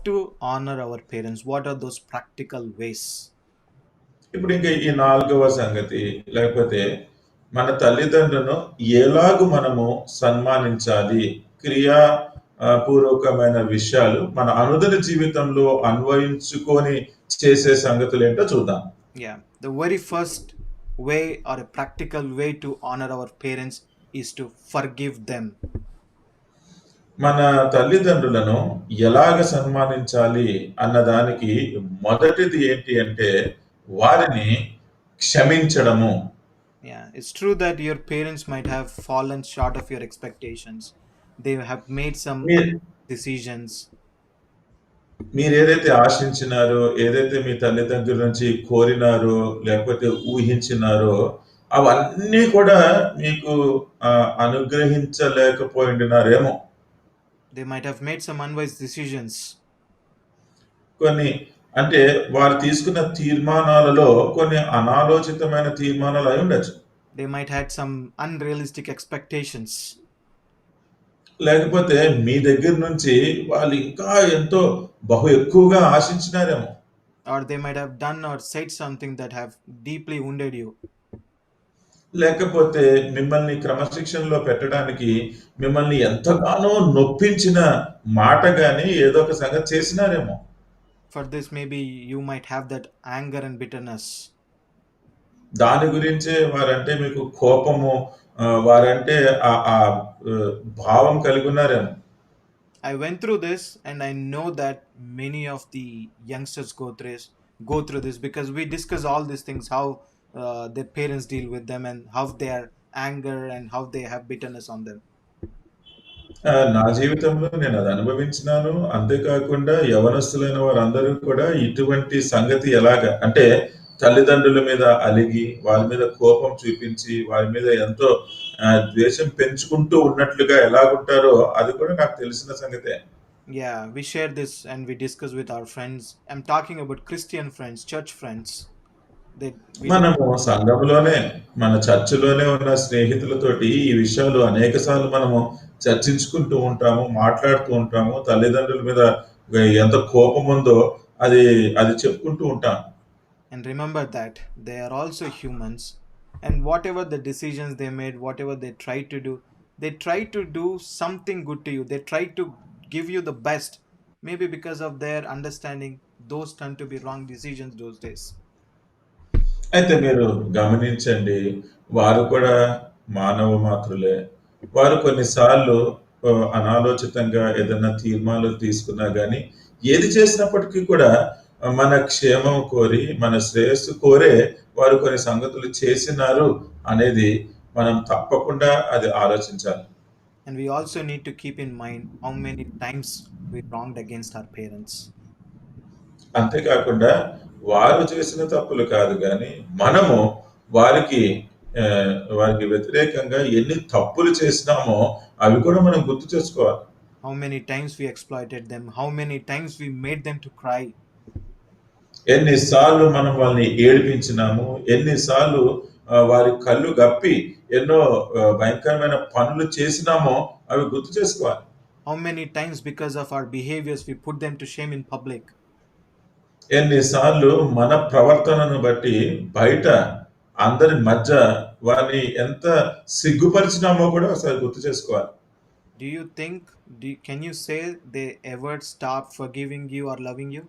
to honor our parents? What are those practical ways? ఇప్పుడు ఇంకా ఈ నాలుగవ సంగతి లేకపోతే మన తల్లిదండ్రులను ఎలాగు మనము సన్మానించాలి క్రియా పూర్వకమైన విషయాలు మన అనుదిన జీవితంలో అన్వయించుకొని చేసే సంగతులు ఏంటో చూద్దాం. Yeah, the very first way or a practical way to honor our parents is to forgive them. మన తల్లిదండ్రులను ఎలాగ సన్మానించాలి అన్నదానికి మొదటిది ఏంటి అంటే వారిని క్షమించడము. Yeah, it's true that your parents might have fallen short of your expectations. They have made some me- decisions. మీరు ఏదైతే ఆశించినారో, ఏదైతే మీ తల్లిదండ్రుల నుంచి కోరినారో, లేకపోతే ఊహించినారో, అవన్నీ కూడా మీకు అనుగ్రహించలేకపోయిండినారేమో. They might have made some unwise decisions. కొన్ని అంటే వారు తీసుకున్న తీర్మానాలలో కొన్ని అనాలోచితమైన తీర్మానాలు అయి ఉండొచ్చు. They might had some unrealistic expectations. లేకపోతే మీ దగ్గర నుంచి వాళ్ళు ఇంకా ఎంతో బహు ఎక్కువగా ఆశించినారేమో. Or they might have done or said something that have deeply wounded you. లేకపోతే మిమ్మల్ని క్రమశిక్షణలో పెట్టడానికి మిమ్మల్ని ఎంతగానో నొప్పించిన మాట గాని ఏదో ఒక సంగతి చేసినారేమో. For this, maybe you might have that anger and bitterness. దాని గురించే వారంటే మీకు కోపము, వారంటే ఆ ఆ భావం కలిగి ఉన్నారేమో. I went through this, and I know that many of the youngsters go through this because we discuss all these things, how their parents deal with them and how their anger and how they have bitterness on them. నా జీవితంలో నేను అది అనుభవించినాను. అంతేకాకుండా యవనస్తులైన వారందరూ కూడా ఇటువంటి సంగతి ఎలాగా అంటే తల్లిదండ్రుల మీద అలిగి, వాళ్ళ మీద కోపం చూపించి, వారి మీద ఎంతో ద్వేషం పెంచుకుంటూ ఉన్నట్లుగా ఎలాగుంటారో అది కూడా నాకు తెలిసిన సంగతే. Yeah, we share this and we discuss with our friends. I'm talking about Christian friends, church friends. We మనము సంఘంలోనే, మన చర్చిలోనే ఉన్న స్నేహితులతోటి ఈ విషయాలు అనేక సార్లు మనము చర్చించుకుంటూ ఉంటాము, మాట్లాడుతూ ఉంటాము. తల్లిదండ్రుల మీద ఎంత కోపం ఉందో అది అది చెప్పుకుంటూ ఉంటాం. and remember that they are also humans, and whatever the decisions they made, whatever they try to do something good to you. They try to give you the best. Maybe because of their understanding, those tend to be wrong decisions those days. అయితే మీరు గమనించండి, వారు కూడా మానవ మాత్రులే. వారు కొన్నిసార్లు అనాలోచితంగా ఏదైనా తీర్మానాలు తీసుకున్నా గానీ, ఏది చేసినప్పటికీ కూడా మన క్షేమం కోరి, మన శ్రేయస్సు కోరే వారు కొన్ని సంగతులు చేసినారు అనేది మనం తప్పకుండా అది ఆలోచించాలి. And we also need to keep in mind how many times we wronged against our parents. అంతేకాకుండా వారు చేసిన తప్పులు కాదు గానీ, మనము వారికి వారికి వ్యతిరేకంగా ఎన్ని తప్పులు చేసినామో అవి కూడా మనం గుర్తు చేసుకోవాలి. How many times we exploited them, how many times we made them to cry. ఎన్నిసార్లు మనం వాళ్ళని ఏడిపించినాము, ఎన్నిసార్లు వారి కళ్ళు గప్పి ఎన్నో భయంకరమైన పనులు చేసినామో అవి గుర్తు చేసుకోవాలి. How many times because of our behaviors we put them to shame in public. ఎన్నిసార్లు మన ప్రవర్తనను బట్టి బయట అందరి మధ్య వారిని ఎంత సిగ్గుపరిచినామో కూడా ఒకసారి గుర్తు చేసుకోవాలి. Do you think, can you say they ever stop forgiving you or loving you?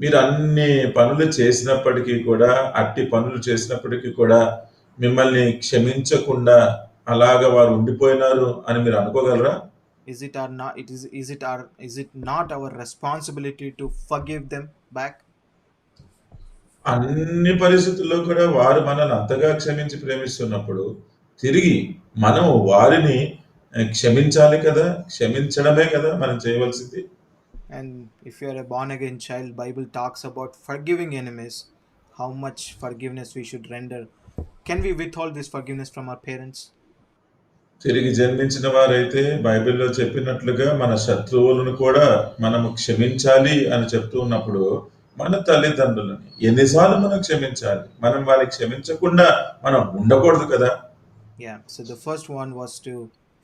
మీరు అన్ని పనులు చేసినప్పటికీ కూడా, అట్టి పనులు చేసినప్పటికీ కూడా మిమ్మల్ని క్షమించకుండా అలాగా వారు ఉండిపోయినారు అని మీరు అనుకోగలరా? Is it or not? Is it not our responsibility to forgive them back? అన్ని పరిస్థితుల్లో కూడా వారు మనల్ని అంతగా క్షమించి ప్రేమిస్తున్నప్పుడు తిరిగి మనం వారిని క్షమించాలి కదా, క్షమించడమే కదా మనం చేయవలసింది. And if you are a born again child, Bible talks about forgiving enemies, how much forgiveness we should render. Can we withhold this forgiveness from our parents? తిరిగి జన్మించిన వారైతే బైబిల్లో చెప్పినట్లుగా మన శత్రువులను కూడా మనము క్షమించాలి అని చెప్తూ ఉన్నప్పుడు మన తల్లిదండ్రులని ఎన్నిసార్లు మనం క్షమించాలి? మనం వారికి క్షమించకుండా మనం ఉండకూడదు కదా. Yeah, so the first one was to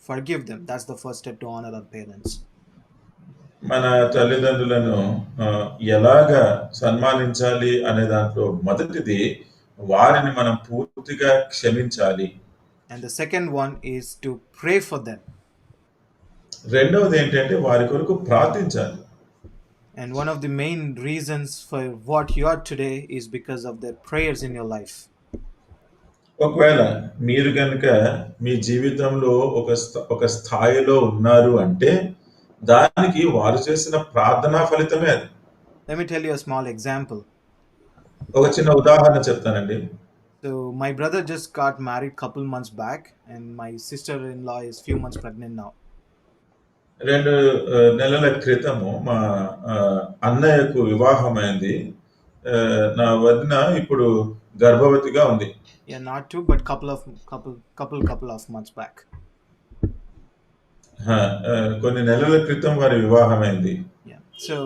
forgive them. That's the first step to honor our parents. మన తల్లిదండ్రులను ఎలాగా సన్మానించాలి అనే దాంట్లో మొదటిది వారిని మనం పూర్తిగా క్షమించాలి. And the second one is to pray for them. రెండవది ఏంటంటే వారి కొరకు ప్రార్థించాలి. And one of the main reasons for what you are today is because of their prayers in your life. ఒకవేళ మీరు గనుక మీ జీవితంలో ఒక స్థాయిలో ఉన్నారు అంటే దానికి వారు చేసిన ప్రార్థనా ఫలితమే అది. Let me tell you a small example. ఒక చిన్న ఉదాహరణ చెప్తానండి. So my brother just got married couple months back, and my sister-in-law is few months pregnant now. 2 నెలల క్రితము మా అన్నయ్యకు వివాహమైంది. నా వదిన ఇప్పుడు గర్భవతిగా ఉంది. Yeah, not two, but couple of months back. కొన్ని నెలల క్రితం వారి వివాహమైంది. Yeah. So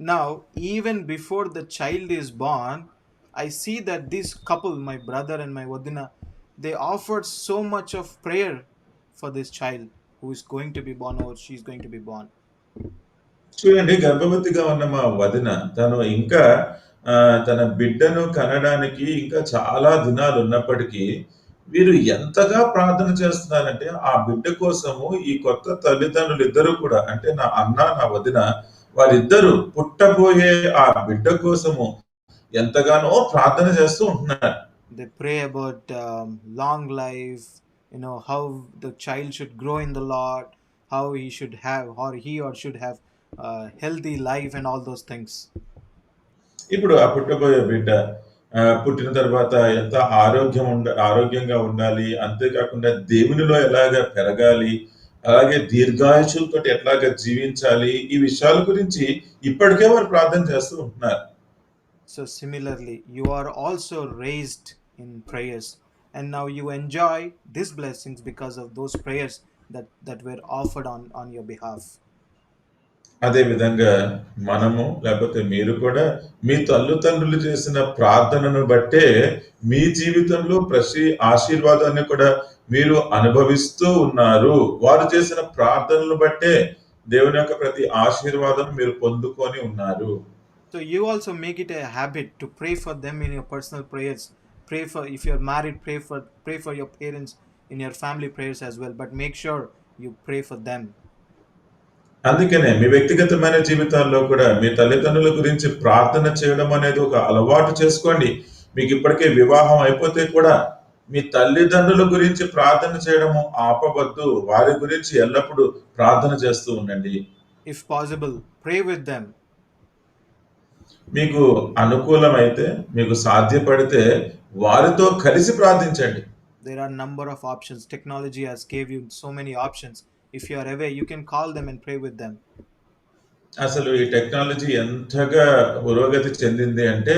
now, even before the child is born, I see that this couple, my brother and my Vadina, they offered so much of prayer for this child who is going to be born or she is going to be born. చూడండి, గర్భవతిగా ఉన్న మా వదిన తను ఇంకా తన బిడ్డను కనడానికి ఇంకా చాలా దినాలు ఉన్నప్పటికీ వీరు ఎంతగా ప్రార్థన చేస్తున్నారంటే ఆ బిడ్డ కోసము ఈ కొత్త తల్లిదండ్రులు ఇద్దరు కూడా, అంటే నా అన్న నా వదిన, వారిద్దరూ పుట్టబోయే ఆ బిడ్డ కోసము ఎంతగానో ప్రార్థన చేస్తూ ఉంటున్నారు. They pray about long life, how the child should grow in the Lord, how he should have or he or should have healthy life and all those things. ఇప్పుడు ఆ పుట్టబోయే బిడ్డ పుట్టిన తర్వాత ఎంత ఆరోగ్యంగా ఉండాలి, అంతేకాకుండా దేవునిలో ఎలాగ పెరగాలి, అలాగే దీర్ఘాయుషులతో ఎట్లాగ జీవించాలి, ఈ విషయాల గురించి ఇప్పటికే వారు ప్రార్థన చేస్తూ ఉంటున్నారు. So similarly, you are also raised in prayers, and now you enjoy these blessings because of those prayers that were offered on your behalf. అదే విధంగా మనము లేకపోతే మీరు కూడా మీ తల్లిదండ్రులు చేసిన ప్రార్థనను బట్టే మీ జీవితంలో ప్రతి ఆశీర్వాదాన్ని కూడా మీరు అనుభవిస్తూ ఉన్నారు. వారు చేసిన ప్రార్థనలు బట్టే దేవుని యొక్క ప్రతి ఆశీర్వాదం మీరు పొందుకొని ఉన్నారు. So you also make it a habit to pray for them in your personal prayers. Pray for, if you're married, pray for your parents in your family prayers as well, but make sure you pray for them. అందుకనే మీ వ్యక్తిగతమైన జీవితాల్లో కూడా మీ తల్లిదండ్రుల గురించి ప్రార్థన చేయడం అనేది ఒక అలవాటు చేసుకోండి. మీకు ఇప్పటికే వివాహం అయిపోతే కూడా మీ తల్లిదండ్రుల గురించి ప్రార్థన చేయడము ఆపవద్దు. వారి గురించి ఎల్లప్పుడూ ప్రార్థన చేస్తూ ఉండండి. If possible, pray with them. మీకు అనుకూలమైతే, మీకు సాధ్యపడితే వారితో కలిసి ప్రార్థించండి. There are number of options. Technology has gave you so many options. If you are away, you can call them and pray with them. అసలు ఈ టెక్నాలజీ ఎంతగా పురోగతి చెందింది అంటే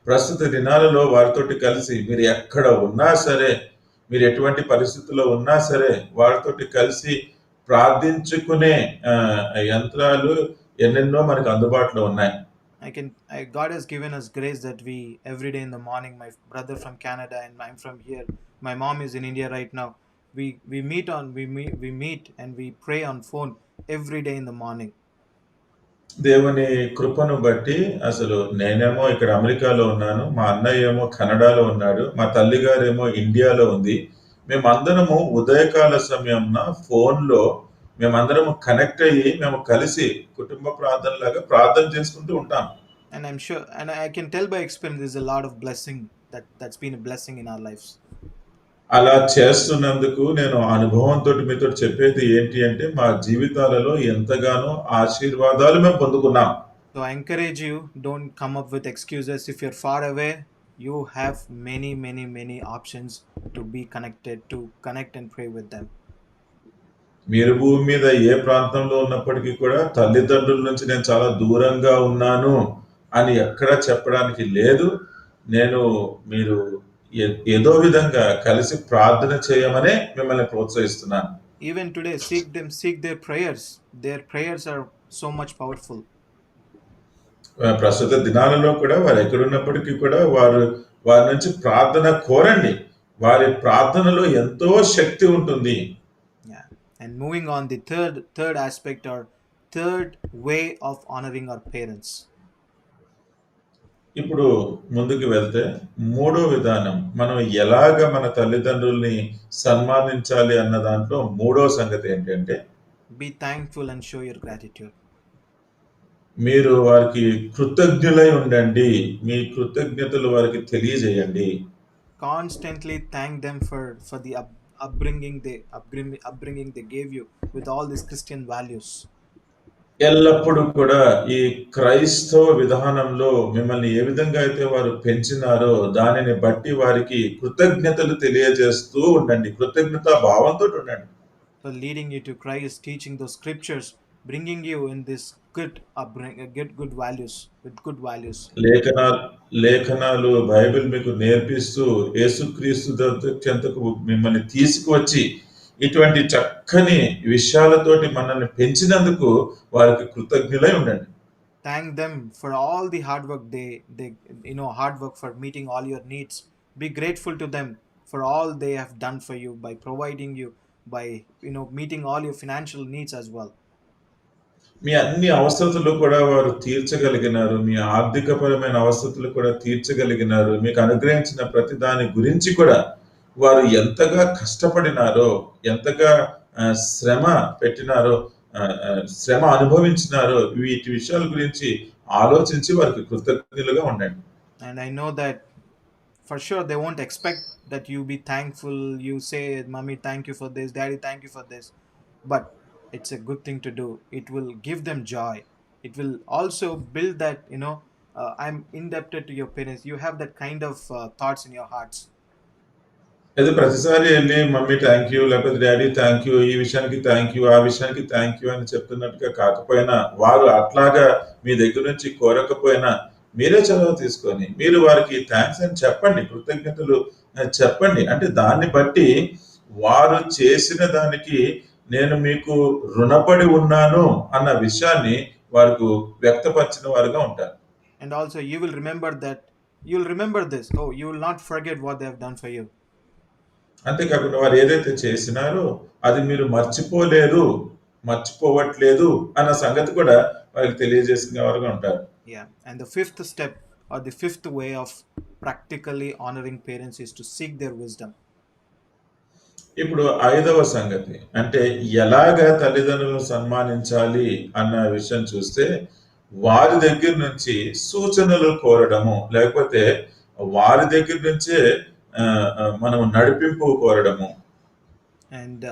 ప్రస్తుత దినాలలో వారితోటి కలిసి మీరు ఎక్కడ ఉన్నా సరే, మీరు ఎటువంటి పరిస్థితుల్లో ఉన్నా సరే వారితోటి కలిసి ప్రార్థించుకునే యంత్రాలు ఎన్నెన్నో మనకు అందుబాటులో ఉన్నాయి. God has given us grace that we every day in the morning, my brother from Canada and I'm from here, my mom is in India right now, we meet and we pray on phone every day in the morning. దేవుని కృపను బట్టి అసలు నేనేమో ఇక్కడ అమెరికాలో ఉన్నాను, మా అన్నయ్య ఏమో కెనడాలో ఉన్నాడు, మా తల్లిగారేమో ఇండియాలో ఉంది. మేమందరము ఉదయకాల సమయంన ఫోన్లో మేమందరము కనెక్ట్ అయ్యి మేము కలిసి కుటుంబ ప్రార్థనలాగా ప్రార్థన చేసుకుంటూ ఉంటాం. And I'm sure, and I can tell by experience, there's a lot of blessing that's been a blessing in our lives. అలా చేస్తున్నందుకు నేను అనుభవంతో మీతో చెప్పేది ఏంటి అంటే మా జీవితాలలో ఎంతగానో ఆశీర్వాదాలు మేము పొందుకున్నాం. So I encourage you, don't come up with excuses. If you're far away, you have many options to be connected, to connect and pray with them. మీరు భూమి మీద ఏ ప్రాంతంలో ఉన్నప్పటికీ కూడా తల్లిదండ్రుల నుంచి నేను చాలా దూరంగా ఉన్నాను అని ఎక్కడ చెప్పడానికి లేదు. నేను మీరు ఏదో విధంగా కలిసి ప్రార్థన చేయమనే మిమ్మల్ని ప్రోత్సహిస్తున్నాను. Even today, seek their prayers. Their prayers are so much powerful. ప్రస్తుత దినాలలో కూడా వారు ఎక్కడున్నప్పటికీ కూడా వారి నుంచి ప్రార్థన కోరండి. వారి ప్రార్థనలో ఎంతో శక్తి ఉంటుంది. Yeah. And moving on, the third aspect or third way of honoring our parents. ఇప్పుడు ముందుకు వెళ్తే మూడో విధానం మనం ఎలాగ మన తల్లిదండ్రుల్ని సన్మానించాలి అన్న దాంట్లో మూడో సంగతి ఏంటంటే Be thankful and show your gratitude. మీరు వారికి కృతజ్ఞులై ఉండండి. మీ కృతజ్ఞతలు వారికి తెలియజేయండి. Constantly thank them for the upbringing they gave you with all these Christian values. ఎల్లప్పుడూ కూడా ఈ క్రైస్తవ విధానంలో మిమ్మల్ని ఏ విధంగా అయితే వారు పెంచినారో దానిని బట్టి వారికి కృతజ్ఞతలు తెలియజేస్తూ ఉండండి. కృతజ్ఞతా భావంతోటి ఉండండి. So leading you to Christ, teaching those scriptures, bringing you in this good upbringing, good values, with good values. లేఖనాలు లేఖనాలు బైబిల్ మీకు నేర్పిస్తూ యేసుక్రీస్తు చెంతకు మిమ్మల్ని తీసుకువచ్చి ఇటువంటి చక్కని విషయాలతోటి మనల్ని పెంచినందుకు వారికి కృతజ్ఞులై ఉండండి. Thank them for all the hard work they hard work for meeting all your needs. Be grateful to them for all they have done for you by providing you, by meeting all your financial needs as well. మీ అన్ని అవసరతలు కూడా వారు తీర్చగలిగినారు. మీ ఆర్థికపరమైన అవసరతలు కూడా తీర్చగలిగినారు. మీకు అనుగ్రహించిన ప్రతి దాని గురించి కూడా వారు ఎంతగా కష్టపడినారో, ఎంతగా శ్రమ పెట్టినారో, శ్రమ అనుభవించినారో వీటి విషయాల గురించి ఆలోచించి వారికి కృతజ్ఞులుగా ఉండండి. And I know that for sure they won't expect that you be thankful. You say, "Mommy, thank you for this. Daddy, thank you for this." But it's a good thing to do. It will give them joy. It will also build that I'm indebted to your parents. You have that kind of thoughts in your hearts. ఏదో ప్రతిసారి వెళ్ళి mummy thank you లేకపోతే daddy thank you, ఈ విషయానికి thank you, ఆ విషయానికి thank you అని చెప్తున్నట్టుగా కాకపోయినా, వారు అట్లాగా మీ దగ్గర నుంచి కోరకపోయినా మీరే చొరవ తీసుకొని మీరు వారికి థ్యాంక్స్ అని చెప్పండి, కృతజ్ఞతలు చెప్పండి. అంటే దాన్ని బట్టి వారు చేసిన దానికి నేను మీకు రుణపడి ఉన్నాను అన్న విషయాన్ని వారికి వ్యక్తపరిచిన వారుగా ఉంటారు. And also you'll remember this. Oh, you will not forget what they have done for you. అంతేకాకుండా వారు ఏదైతే చేసినారో అది మీరు మర్చిపోవట్లేదు అన్న సంగతి కూడా వారికి తెలియజేసిన వారుగా ఉంటారు. Yeah, and the fifth step or the fifth way of practically honoring parents is to seek their wisdom. ఇప్పుడు ఐదవ సంగతి అంటే ఎలాగ తల్లిదండ్రులను సన్మానించాలి అన్న విషయం చూస్తే వారి దగ్గర నుంచి సూచనలు కోరడము, లేకపోతే వారి దగ్గర నుంచే మనం నడిపింపు కోరడము. And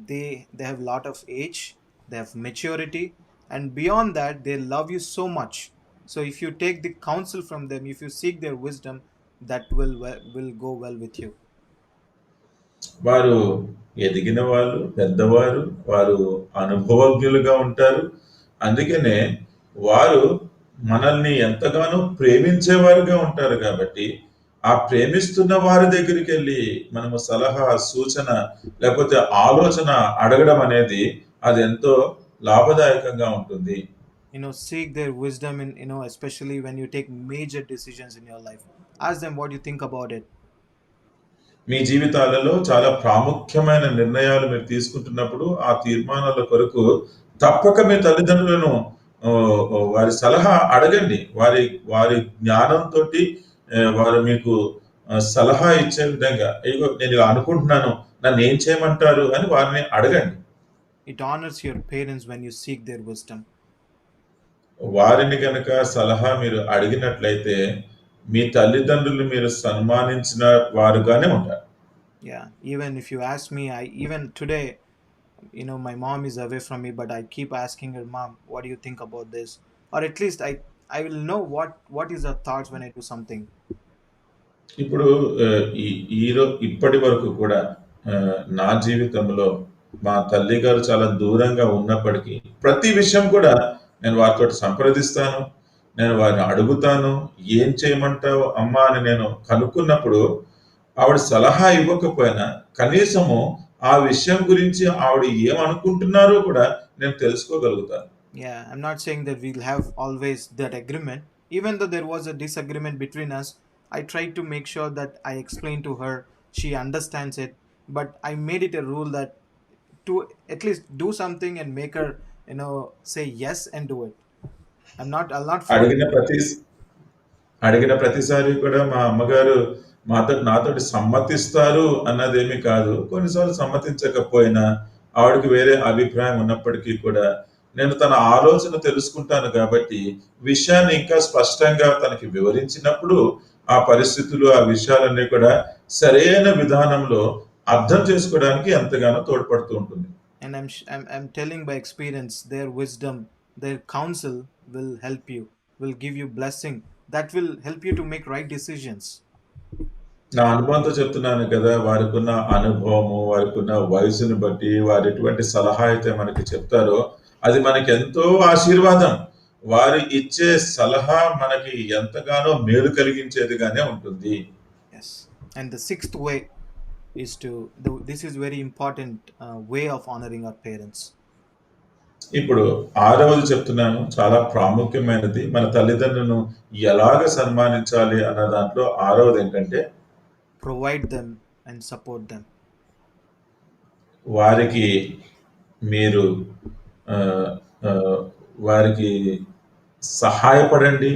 they have lot of age, they have maturity, and beyond that they love you so much. So if you take the counsel from them, if you seek their wisdom, that will go well with you. వారు ఎదిగిన వాళ్ళు, పెద్దవారు, వారు అనుభవజ్ఞులుగా ఉంటారు. అందుకనే వారు మనల్ని ఎంతగానో ప్రేమించేవారుగా ఉంటారు కాబట్టి ఆ ప్రేమిస్తున్న వారి దగ్గరికి వెళ్ళి మనము సలహా, సూచన లేకపోతే ఆలోచన అడగడం అనేది అది ఎంతో లాభదాయకంగా ఉంటుంది. Seek their wisdom in especially when you take major decisions in your life. Ask them what you think about it. మీ జీవితాలలో చాలా ప్రాముఖ్యమైన నిర్ణయాలు మీరు తీసుకుంటున్నప్పుడు ఆ తీర్మానాల కొరకు తప్పక మీ తల్లిదండ్రులను వారి సలహా అడగండి. వారి జ్ఞానంతో వారు మీకు సలహా ఇచ్చే విధంగా నేను ఇలా అనుకుంటున్నాను, నన్ను ఏం చేయమంటారు అని వారిని అడగండి. It honors your parents when you seek their wisdom. వారిని గనక సలహా మీరు అడిగినట్లయితే మీ తల్లిదండ్రులు మీరు సన్మానించిన వారుగానే ఉంటారు. Yeah, even if you ask me, even today, my mom is away from me, but I keep asking her, "Mom, what do you think about this?" Or at least I will know what is her thoughts when I do something. ఇప్పుడు ఇప్పటి వరకు కూడా నా జీవితంలో మా తల్లి గారు చాలా దూరంగా ఉన్నప్పటికీ ప్రతి విషయం కూడా నేను వారితో సంప్రదిస్తాను, నేను వారిని అడుగుతాను. ఏం చేయమంటావు అమ్మా అని నేను కనుక్కున్నప్పుడు ఆవిడ సలహా ఇవ్వకపోయినా కనీసము ఆ విషయం గురించి ఆవిడ ఏమనుకుంటున్నారో కూడా నేను తెలుసుకోగలుగుతాను. Yeah, I'm not saying that we'll have always that agreement. Even though there was a disagreement between us, I tried to make sure that I explain to her, she understands it. But I made it a rule that to at least do something and make her say yes and do it. I'll not force. అడిగిన ప్రతి అడిగిన ప్రతిసారి కూడా మా అమ్మగారు నాతోటి సమ్మతిస్తారు అన్నదేమీ కాదు. కొన్నిసార్లు సమ్మతించకపోయినా, ఆవిడకి వేరే అభిప్రాయం ఉన్నప్పటికీ కూడా, నేను తన ఆలోచన తెలుసుకుంటాను కాబట్టి, విషయాన్ని ఇంకా స్పష్టంగా తనకి వివరించినప్పుడు, ఆ పరిస్థితులు, ఆ విషయాలన్నీ కూడా సరైన విధానంలో అర్థం చేసుకోవడానికి ఎంతగానో తోడ్పడుతూ ఉంటుంది. And I'm telling by experience, their wisdom, their counsel will help you, will give you blessing, that will help you to make right decisions. నా అనుభవంతో చెప్తున్నాను కదా! వారికున్న అనుభవము, వారికున్న వయసుని బట్టి, వారు ఎటువంటి సలహా అయితే మనకి చెప్తారో, అది మనకెంతో ఆశీర్వాదం. వారు ఇచ్చే సలహా మనకి ఎంతగానో మేలు కలిగించేదిగానే ఉంటుంది. Yes. And the sixth way is this is very important way of honoring our parents. ఇప్పుడు ఆరవది చెప్తున్నాను, చాలా ప్రాముఖ్యమైనది. మన తల్లిదండ్రులను ఎలాగ సన్మానించాలి అన్న దాంట్లో ఆరవదేంటంటే, provide them and support them. వారికి మీరు వారికి సహాయపడండి.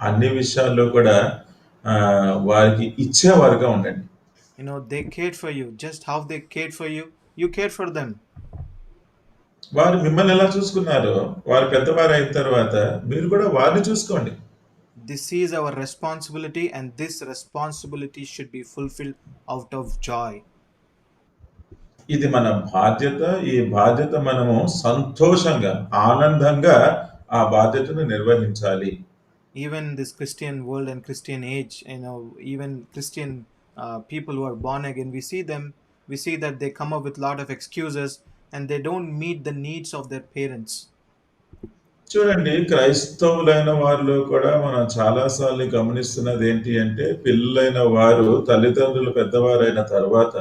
అన్ని విషయాల్లో కూడా వారికి ఇచ్చేవారుగా ఉండండి. They cared for you. Just how they cared for you, you cared for them. వారు మిమ్మల్ని ఎలా చూసుకున్నారో, వారు పెద్దవారు అయిన తర్వాత మీరు కూడా వారిని చూసుకోండి. This is our responsibility, and this responsibility should be fulfilled out of joy. ఇది మన బాధ్యత. ఈ బాధ్యత మనము సంతోషంగా, ఆనందంగా ఆ బాధ్యతను నిర్వహించాలి. Even this Christian world and Christian age, even Christian people who are born again, we see that they come up with a lot of excuses and they don't meet the needs of their parents. చూడండి, క్రైస్తవులైన వారిలో కూడా మనం చాలాసార్లు గమనిస్తున్నది ఏంటి అంటే, పిల్లలైన వారు తల్లిదండ్రులు పెద్దవారైన తర్వాత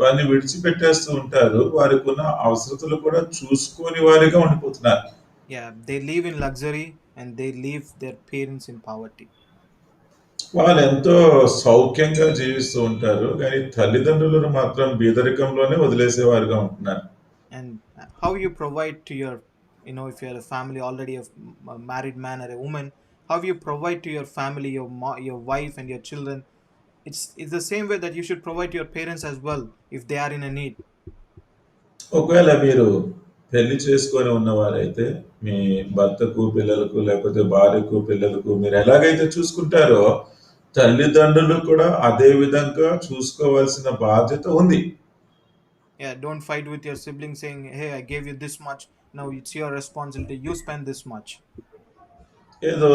వారిని విడిచిపెట్టేస్తూ ఉంటారు. వారికి ఉన్న అవసరతలు కూడా చూసుకొని వారిగా ఉండిపోతున్నారు. Yeah, they live in luxury and they leave their parents in poverty. వాళ్ళు ఎంతో సౌఖ్యంగా జీవిస్తూ ఉంటారు, కానీ తల్లిదండ్రులను మాత్రం బీదరికంలోనే వదిలేసేవారుగా ఉంటున్నారు. And how you provide to your, if you're a family already, a married man or a woman, how you provide to your family, your wife and your children, it's the same way that you should provide to your parents as well if they are in a need. ఒకవేళ మీరు పెళ్లి చేసుకొని ఉన్నవారైతే, మీ భర్తకు, పిల్లలకు, లేకపోతే భార్యకు, పిల్లలకు మీరు ఎలాగైతే చూసుకుంటారో, తల్లిదండ్రులు కూడా అదే విధంగా చూసుకోవాల్సిన బాధ్యత ఉంది. Yeah, don't fight with your siblings saying, hey, I gave you this much, now it's your responsibility, you spend this much. ఏదో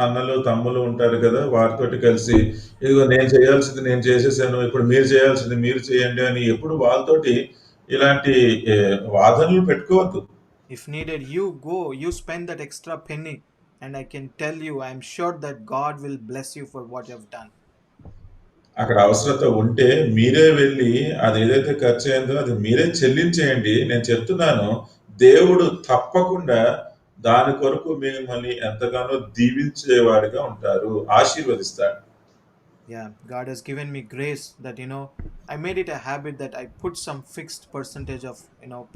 అన్నలు, తమ్ములు ఉంటారు కదా, వారితోటి కలిసి ఇదిగో నేను చేయాల్సింది నేను చేసేసాను, ఇప్పుడు మీరు చేయాల్సింది మీరు చేయండి అని ఎప్పుడు వాళ్ళతోటి ఇలాంటి వాదనలు పెట్టుకోవద్దు. If needed, you spend that extra penny, and I can tell you, I'm sure that God will bless you for what you have done. అక్కడ అవసరత ఉంటే మీరే వెళ్ళి అది ఏదైతే ఖర్చు అయిందో అది మీరే చెల్లించేయండి. నేను చెప్తున్నాను, దేవుడు తప్పకుండా దాని కొరకు మిమ్మల్ని ఎంతగానో దీవించేవాడిగా ఉంటారు, ఆశీర్వదిస్తాడు. Yeah, God has given me grace that I made it a habit that I put some fixed percentage of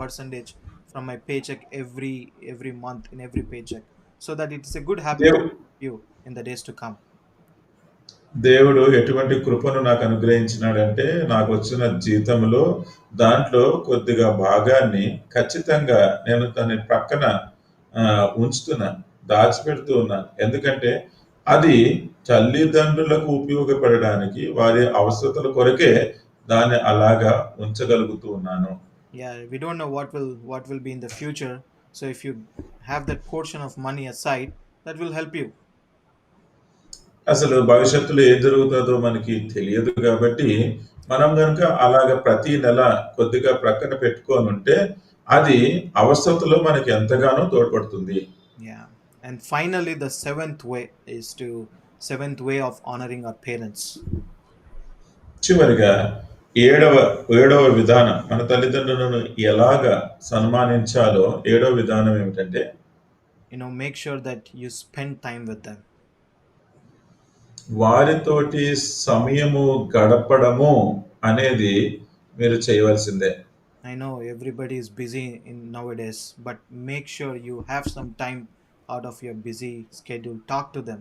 percentage from my paycheck every month in every paycheck, so that it's a good habit for you in the days to come. దేవుడు ఎటువంటి కృపను నాకు అనుగ్రహించినాడంటే, నాకు వచ్చిన జీతంలో దాంట్లో కొద్దిగా భాగాన్ని ఖచ్చితంగా నేను దాని ప్రక్కన ఉంచుతున్నాను, దాచిపెడుతూ ఉన్నాను. ఎందుకంటే అది తల్లిదండ్రులకు ఉపయోగపడడానికి, వారి అవసరతల కొరకే దాన్ని అలాగా ఉంచగలుగుతూ ఉన్నాను. Yeah, we don't know what will be in the future, so if you have that portion of money aside, that will help you. అసలు భవిష్యత్తులో ఏం జరుగుతుందో మనకి తెలియదు కాబట్టి, మనం గనుక అలాగ ప్రతి నెల కొద్దిగా ప్రక్కన పెట్టుకొని ఉంటే అది అవసరతలో మనకి ఎంతగానో తోడ్పడుతుంది. Yeah, and finally the seventh way of honoring our parents. చివరిగా ఏడవ విధానం, మన తల్లిదండ్రులను ఎలాగా సన్మానించాలో ఏడవ విధానం ఏమిటంటే, make sure that you spend time with them. వారితోటి సమయము గడపడము అనేది మీరు చేయవలసిందే. I know everybody is busy in nowadays, but make sure you have some time out of your busy schedule. Talk to them.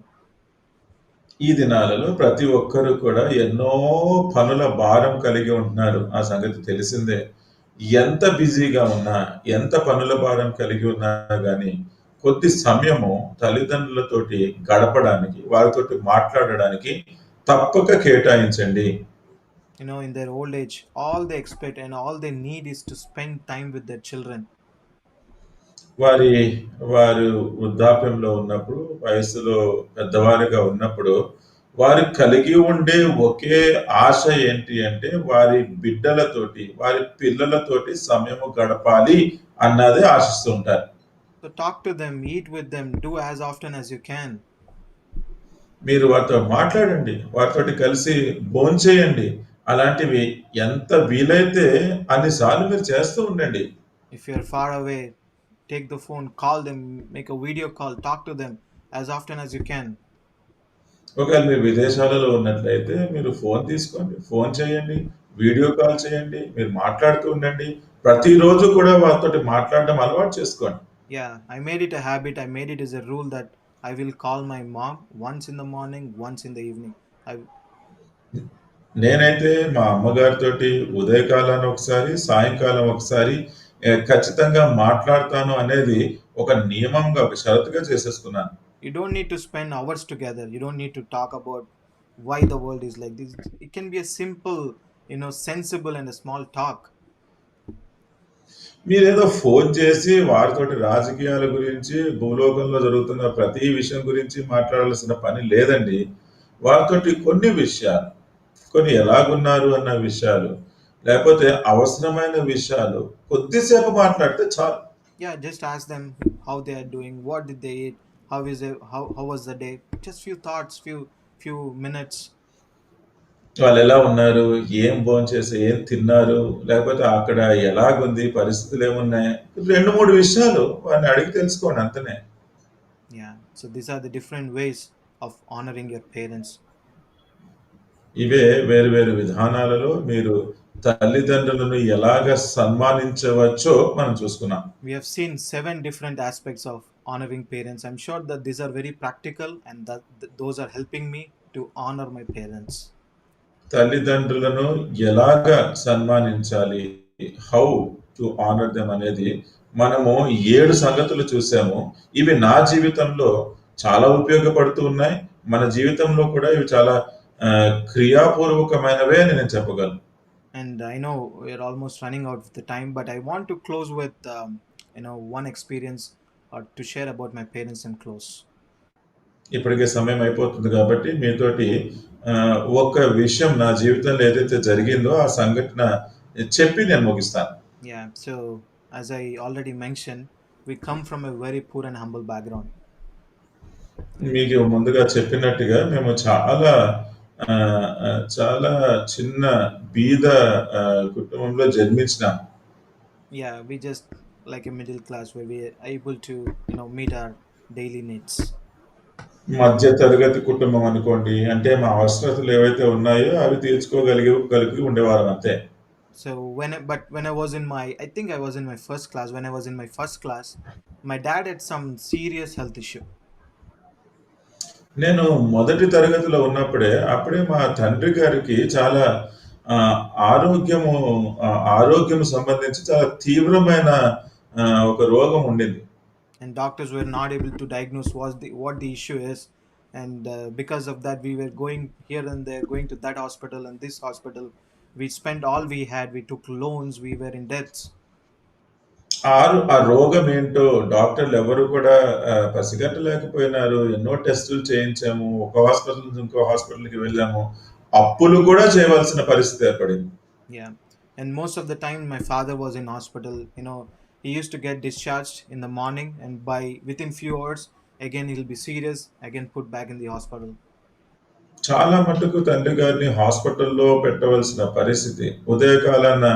ఈ దినాలలో ప్రతి ఒక్కరు కూడా ఎన్నో పనుల భారం కలిగి ఉంటున్నారు. ఆ సంగతి తెలిసిందే. ఎంత బిజీగా ఉన్నా, ఎంత పనుల భారం కలిగి ఉన్నా గానీ, కొద్ది సమయము తల్లిదండ్రులతోటి గడపడానికి, వారితోటి మాట్లాడడానికి తప్పక కేటాయించండి. In their old age, all they expect and all they need is to spend time with their children. వారి వారు వృద్ధాప్యంలో ఉన్నప్పుడు, వయస్సులో పెద్దవారుగా ఉన్నప్పుడు, వారు కలిగి ఉండే ఒకే ఆశ ఏంటి అంటే, వారి బిడ్డలతోటి, వారి పిల్లలతోటి సమయము గడపాలి అన్నదే ఆశిస్తూ ఉంటారు. So talk to them, eat with them, do as often as you can. మీరు వారితో మాట్లాడండి. వారితోటి కలిసి భోంచేయండి. అలాంటివి ఎంత వీలైతే అన్ని సార్లు మీరు చేస్తూ ఉండండి. If you're far away, take the phone, call them, make a video call, talk to them as often as you can. ఒకవేళ మీరు విదేశాలలో ఉన్నట్లయితే మీరు ఫోన్ తీసుకోండి. ఫోన్ చేయండి. వీడియో కాల్ చేయండి. మీరు మాట్లాడుతూ ఉండండి. ప్రతిరోజు కూడా వారితోటి మాట్లాడడం అలవాటు చేసుకోండి. Yeah, I made it a habit. I made it as a rule that I will call my mom once in the morning, once in the evening. నేనైతే మా అమ్మగారితోటి ఉదయకాలాన ఒకసారి, సాయంకాలం ఒకసారి ఖచ్చితంగా మాట్లాడతాను అనేది ఒక నియమంగా, ఒక షరతుగా చేసేసుకున్నాను. You don't need to spend hours together. You don't need to talk about why the world is like this. It can be a simple, sensible and a small talk. మీరేదో ఫోన్ చేసి వారితోటి రాజకీయాల గురించి, భూలోకంలో జరుగుతున్న ప్రతి విషయం గురించి మాట్లాడాల్సిన పని లేదండి. వారితోటి కొన్ని విషయాలు, కొన్ని ఎలాగున్నారు అన్న విషయాలు, లేకపోతే అవసరమైన విషయాలు కొద్దిసేపు మాట్లాడితే చాలు. Yeah, just ask them how they are doing, what did they eat, how was the day. Just few thoughts, few minutes. వాళ్ళు ఎలా ఉన్నారు, ఏం భోంచేసి, ఏం తిన్నారు, లేకపోతే అక్కడ ఎలాగుంది, పరిస్థితులు ఏమున్నాయి, 2-3 విషయాలు వారిని అడిగి తెలుసుకోండి అంతనే. Yeah, so these are the different ways of honoring your parents. ఇవే వేరు వేరు విధానాలలో మీరు తల్లిదండ్రులను ఎలాగ సన్మానించవచ్చో మనం చూసుకున్నాం. We have seen 7 different aspects of honoring parents. I'm sure that these are very practical and that those are helping me to honor my parents. తల్లిదండ్రులను ఎలాగ సన్మానించాలి, హౌ టు ఆనర్ దెమ్ అనేది మనము 7 సంగతులు చూసాము. ఇవి నా జీవితంలో చాలా ఉపయోగపడుతూ ఉన్నాయి. మన జీవితంలో కూడా ఇవి చాలా క్రియాపూర్వకమైనవే అని నేను చెప్పగలను. And I know we're almost running out of the time, but I want to close with one experience to share about my parents and close. ఇప్పటికే సమయం అయిపోతుంది కాబట్టి మీతోటి ఒక విషయం నా జీవితంలో ఏదైతే జరిగిందో ఆ సంఘటన చెప్పి నేను ముగిస్తాను. Yeah, so as I already mentioned, we come from a very poor and humble background. మీకు ముందుగా చెప్పినట్టుగా మేము చాలా చాలా చిన్న బీద కుటుంబంలో జన్మించినాం. Yeah, we just like a middle class where we are able to meet our daily needs. మధ్య తరగతి కుటుంబం అనుకోండి. అంటే మా అవసరతలు ఏవైతే ఉన్నాయో అవి తీర్చుకోగలిగి ఉండేవారం అంతే. So when I was in my, I think I was in my first class. When I was in my first class, my dad had some serious health issue. నేను మొదటి తరగతిలో ఉన్నప్పుడే అప్పుడే మా తండ్రి గారికి చాలా ఆరోగ్యము సంబంధించి చాలా తీవ్రమైన ఒక రోగం ఉండింది. And doctors were not able to diagnose what the issue is, and because of that we were going here and there, going to that hospital and this hospital. We spent all we had, we took loans, we were in debts. ఆ రోగం ఏంటో డాక్టర్లు ఎవరు కూడా పసిగట్టలేకపోయినారు. ఎన్నో టెస్టులు చేయించాము. ఒక హాస్పిటల్ నుంచి ఇంకో హాస్పిటల్‌కి వెళ్ళాము. అప్పులు కూడా చేయవలసిన పరిస్థితి ఏర్పడింది. Yeah, and most of the time my father was in hospital. He used to get discharged in the morning, and within few hours again he'll be serious, again put back in the hospital. చాలా మటుకు తండ్రి గారిని హాస్పిటల్‌లో పెట్టవలసిన పరిస్థితి. ఉదయకాలాన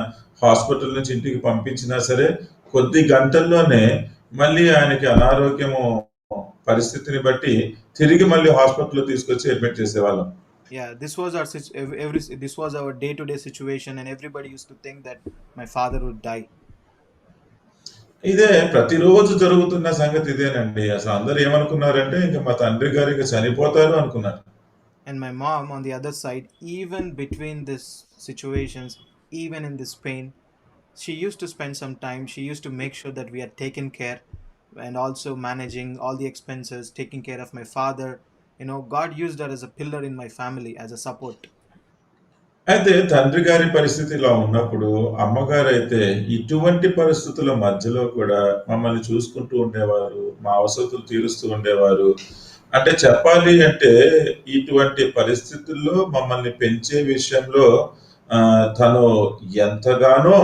hospital నుంచి ఇంటికి పంపించినా సరే, కొద్ది గంటల్లోనే మళ్ళీ ఆయనకి అనారోగ్యము పరిస్థితిని బట్టి తిరిగి మళ్ళీ హాస్పిటల్‌లో తీసుకొచ్చి అడ్మిట్ చేసేవాళ్ళం. Yeah, this was our this was our day to day situation, and everybody used to think that my father would die. ఇదే ప్రతిరోజు జరుగుతున్న సంగతి ఇదేనండి. అసలు అందరూ ఏమనుకున్నారంటే ఇంక మా తండ్రి గారు ఇంక చనిపోతారు అనుకున్నారు. And my mom on the other side, even between these situations, even in this pain, she used to spend some time. She used to make sure that we are taken care, and also managing all the expenses, taking care of my father. God used her as a pillar in my family, as a support. అయితే తండ్రి గారి పరిస్థితి ఇలా ఉన్నప్పుడు అమ్మగారైతే ఇటువంటి పరిస్థితుల మధ్యలో కూడా మమ్మల్ని చూసుకుంటూ ఉండేవారు. మా అవసరతలు తీరుస్తూ ఉండేవారు. అంటే చెప్పాలి అంటే ఇటువంటి పరిస్థితుల్లో మమ్మల్ని పెంచే విషయంలో తను ఎంతగానో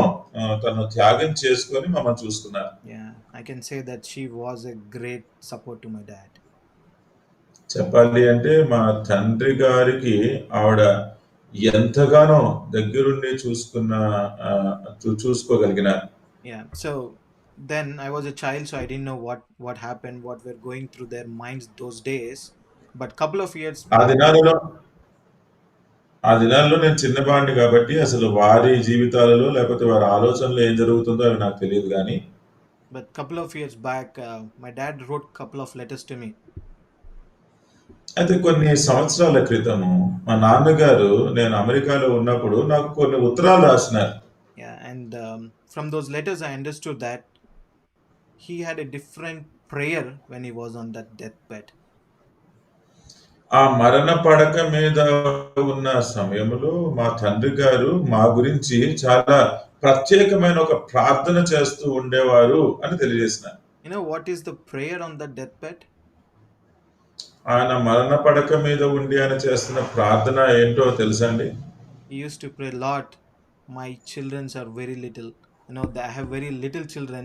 తను త్యాగం చేసుకొని మమ్మల్ని చూసుకున్నారు. Yeah, I can say that she was a great support to my dad. చెప్పాలి అంటే మా తండ్రి గారికి ఆవిడ ఎంతగానో దగ్గరుండి చూసుకోగలిగినారు. Yeah, so then I was a child, so I didn't know what happened, what were going through their minds those days. But couple of years ఆ back, దినాలలో ఆ దినాల్లో నేను చిన్నవాడిని కాబట్టి అసలు వారి జీవితాలలో లేకపోతే వారి ఆలోచనలో ఏం జరుగుతుందో అవి నాకు తెలియదు గానీ but couple of years back, my dad wrote couple of letters to me. అయితే కొన్ని సంవత్సరాల క్రితము మా నాన్నగారు నేను అమెరికాలో ఉన్నప్పుడు నాకు కొన్ని ఉత్తరాలు రాసినారు. Yeah, and from those letters I understood that he had a different prayer when he was on that deathbed. ఆ మరణ పడక మీద ఉన్న సమయంలో మా తండ్రి గారు మా గురించి చాలా ప్రత్యేకమైన ఒక ప్రార్థన చేస్తూ ఉండేవారు అని తెలియజేసినారు. You know what is the prayer on that deathbed? ఆయన మరణ పడక మీద ఉండి ఆయన చేస్తున్న ప్రార్థన ఏంటో తెలుసండి? He used to pray, Lord, my children are very little. I have very little children,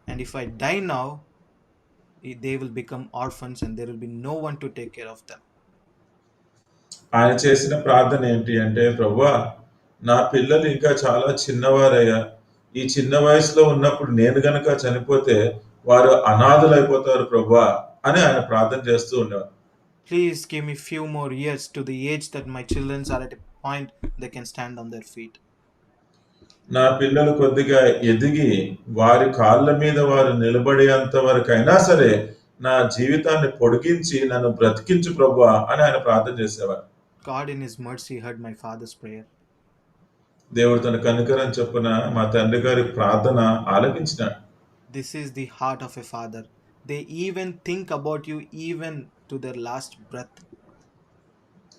and if I die now, they will become orphans and there will be no one to take care of them. ఆయన చేసిన ప్రార్థన ఏంటి అంటే, ప్రభువా నా పిల్లలు ఇంకా చాలా చిన్నవారయ్యా. ఈ చిన్న వయసులో ఉన్నప్పుడు నేను గనక చనిపోతే వారు అనాథలైపోతారు ప్రభువా అని ఆయన ప్రార్థన చేస్తూ ఉండేవారు. Please give me few more years to the age that my children are at a point they can stand on their feet. నా పిల్లలు కొద్దిగా ఎదిగి వారి కాళ్ళ మీద వారు నిలబడేంత వరకైనా సరే నా జీవితాన్ని పొడిగించి నన్ను బ్రతికించు ప్రభువా అని ఆయన ప్రార్థన చేసేవారు. God in his mercy heard my father's prayer. దేవుడు తన కనికరం చొప్పున మా తండ్రి గారి ప్రార్థన ఆలకించినాడు. This is the heart of a father. They even think about you even to their last breath.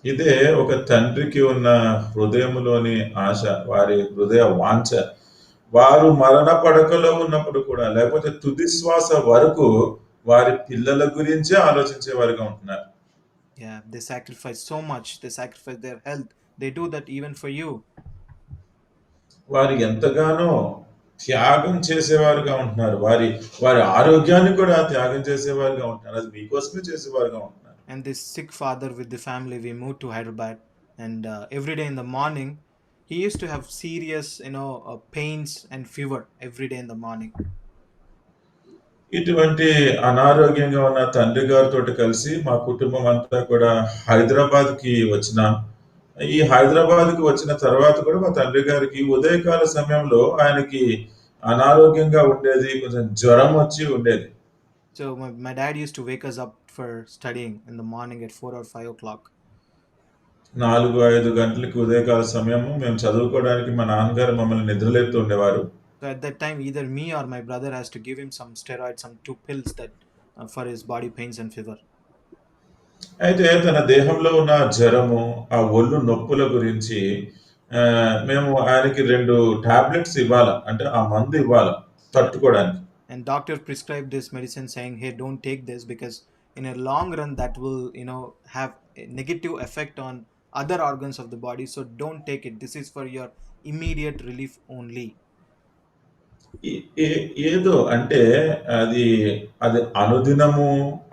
ఇదే ఒక తండ్రికి ఉన్న హృదయములోని ఆశ, వారి హృదయ వాంఛ. వారు మరణ పడకలో ఉన్నప్పుడు కూడా లేకపోతే తుది శ్వాస వరకు వారి పిల్లల గురించే ఆలోచించేవారుగా ఉంటున్నారు. Yeah, they sacrifice so much. They sacrifice their health. They do that even for you. వారు ఎంతగానో త్యాగం చేసేవారుగా ఉంటున్నారు. వారి వారి ఆరోగ్యాన్ని కూడా త్యాగం చేసేవారుగా ఉంటున్నారు. అది మీకోసమే చేసేవారుగా ఉంటున్నారు. And this sick father with the family, we moved to Hyderabad, and every day in the morning, he used to have serious, pains and fever every day in the morning. ఇటువంటి అనారోగ్యంగా ఉన్న తండ్రి గారితో కలిసి మా కుటుంబం అంతా కూడా హైదరాబాద్కి వచ్చినాం. ఈ హైదరాబాద్కి వచ్చిన తర్వాత కూడా మా తండ్రి గారికి ఉదయకాల సమయంలో ఆయనకి అనారోగ్యంగా ఉండేది, కొంచెం జ్వరం వచ్చి ఉండేది. So my dad used to wake us up for studying in the morning at 4 or 5 o'clock. 4-5 గంటలకి ఉదయకాల సమయము మేము చదువుకోవడానికి మా నాన్నగారు మమ్మల్ని నిద్రలేపుతూ ఉండేవారు. So at that time, either me or my brother has to give him some steroids, some 2 pills that for his body pains and fever. అయితే తన దేహంలో ఉన్న జ్వరము, ఆ ఒళ్ళు నొప్పుల గురించి మేము ఆయనకి 2 టాబ్లెట్స్ ఇవ్వాల. అంటే ఆ మందు ఇవ్వాల తట్టుకోవడానికి. And doctor prescribed this medicine saying, hey, don't take this because in a long run that will, have a negative effect on other organs of the body. So don't take it. This is for your immediate relief only. ఏదో అంటే అది అది అనుదినము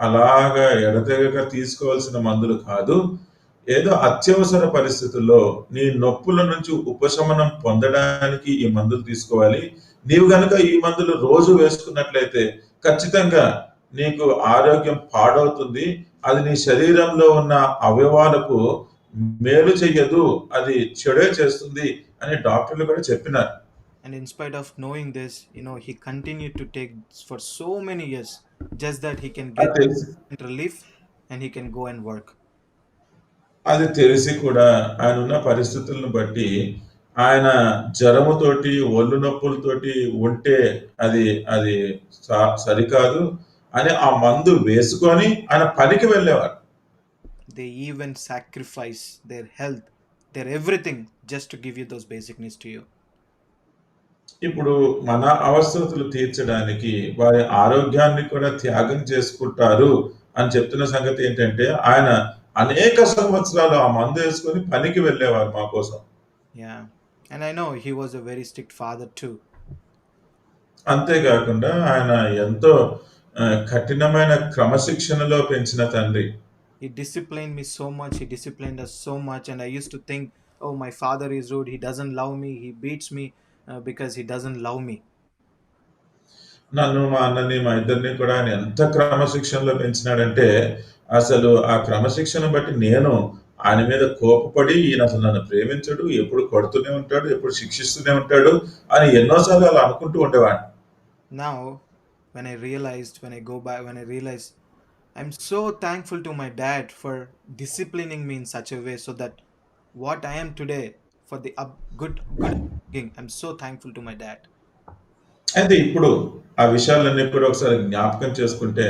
అలాగా ఎడతెగక తీసుకోవాల్సిన మందులు కాదు. ఏదో అత్యవసర పరిస్థితుల్లో నీ నొప్పుల నుంచి ఉపశమనం పొందడానికి ఈ మందులు తీసుకోవాలి. నీవు గనక ఈ మందులు రోజు వేసుకున్నట్లయితే ఖచ్చితంగా నీకు ఆరోగ్యం పాడవుతుంది. అది నీ శరీరంలో ఉన్న అవయవాలకు మేలు చెయ్యదు, అది చెడే చేస్తుంది అని డాక్టర్లు కూడా చెప్పినారు. And in spite of knowing this, he continued to take for so many years just that he can అది get తెలిసి relief and he can go and work. అది తెలిసి కూడా ఆయన ఉన్న పరిస్థితులను బట్టి ఆయన జ్వరముతోటి, ఒళ్ళు నొప్పులతోటి ఉంటే అది అది సరికాదు అని ఆ మందు వేసుకొని ఆయన పనికి వెళ్ళేవారు. They even sacrifice their health, their everything just to give you those basic needs to you. ఇప్పుడు మన అవసరతలు తీర్చడానికి వారి ఆరోగ్యాన్ని కూడా త్యాగం చేసుకుంటారు అని చెప్తున్న సంగతి ఏంటంటే, ఆయన అనేక సంవత్సరాలు ఆ మందు వేసుకొని పనికి వెళ్ళేవారు మా కోసం. Yeah. And I know he was a very strict father too. అంతేకాకుండా ఆయన ఎంతో కఠినమైన క్రమశిక్షణలో పెంచిన తండ్రి. He disciplined me so much, he disciplined us so much, and I used to think, oh, my father is rude, he doesn't love me, he beats me because he doesn't love me. నన్ను, మా అన్నని, మా ఇద్దరిని కూడా ఆయన ఎంత క్రమశిక్షణలో పెంచినాడంటే, అసలు ఆ క్రమశిక్షణ బట్టి నేను ఆయన మీద కోపపడి, ఈయన అసలు నన్ను ప్రేమించడు, ఎప్పుడు కొడుతూనే ఉంటాడు, ఎప్పుడు శిక్షిస్తూనే ఉంటాడు అని ఎన్నోసార్లు అలా అనుకుంటూ ఉండేవాడిని. Now, when I go back, when I realize, I'm so thankful to my dad for disciplining me in such a way so that what I am today for the good thing. I'm so thankful to my dad. అయితే ఇప్పుడు ఆ విషయాలన్నీ కూడా ఒకసారి జ్ఞాపకం చేసుకుంటే,